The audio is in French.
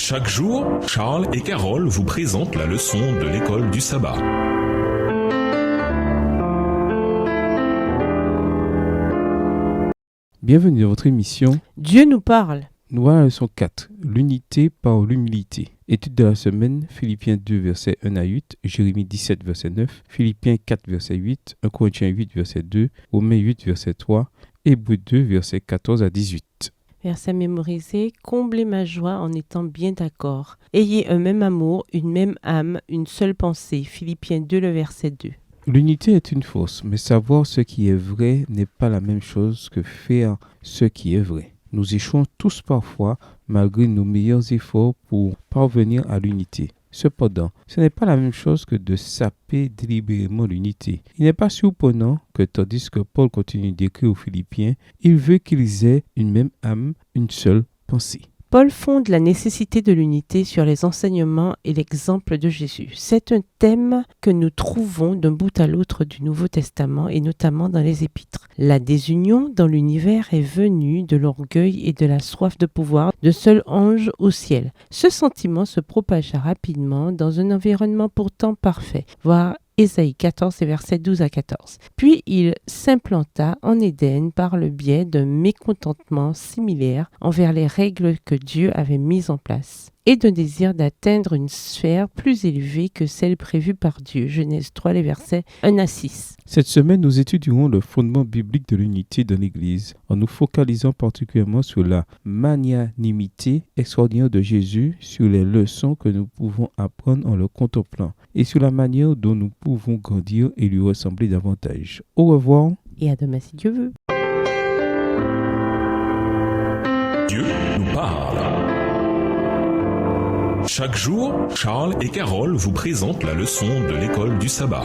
Chaque jour, Charles et Carole vous présentent la leçon de l'école du sabbat. Bienvenue dans votre émission Dieu nous parle. Nous voilà à la leçon 4, l'unité par l'humilité. Étude de la semaine, Philippiens 2, versets 1 à 8, Jérémie 17, verset 9, Philippiens 4, verset 8, 1 Corinthiens 8, verset 2, Romains 8, verset 3, Hébreux 2, verset 14 à 18. Verset mémorisé, comblez ma joie en étant bien d'accord. Ayez un même amour, une même âme, une seule pensée. Philippiens 2, le verset 2. L'unité est une force, mais savoir ce qui est vrai n'est pas la même chose que faire ce qui est vrai. Nous échouons tous parfois, malgré nos meilleurs efforts pour parvenir à l'unité. Cependant, ce n'est pas la même chose que de saper délibérément l'unité. Il n'est pas surprenant que tandis que Paul continue d'écrire aux Philippiens, il veut qu'ils aient une même âme, une seule pensée. Paul fonde la nécessité de l'unité sur les enseignements et l'exemple de Jésus. C'est un thème que nous trouvons d'un bout à l'autre du Nouveau Testament et notamment dans les Épîtres. La désunion dans l'univers est venue de l'orgueil et de la soif de pouvoir de seul ange au ciel. Ce sentiment se propagea rapidement dans un environnement pourtant parfait, voire Ésaïe 14 et versets 12 à 14. Puis il s'implanta en Éden par le biais d'un mécontentement similaire envers les règles que Dieu avait mises en place et d'un désir d'atteindre une sphère plus élevée que celle prévue par Dieu. Genèse 3, les versets 1 à 6. Cette semaine, nous étudierons le fondement biblique de l'unité dans l'Église en nous focalisant particulièrement sur la magnanimité extraordinaire de Jésus, sur les leçons que nous pouvons apprendre en le contemplant et sur la manière dont nous pouvons grandir et lui ressembler davantage. Au revoir. Et à demain si Dieu veut. Dieu nous parle. Chaque jour, Charles et Carole vous présentent la leçon de l'école du sabbat.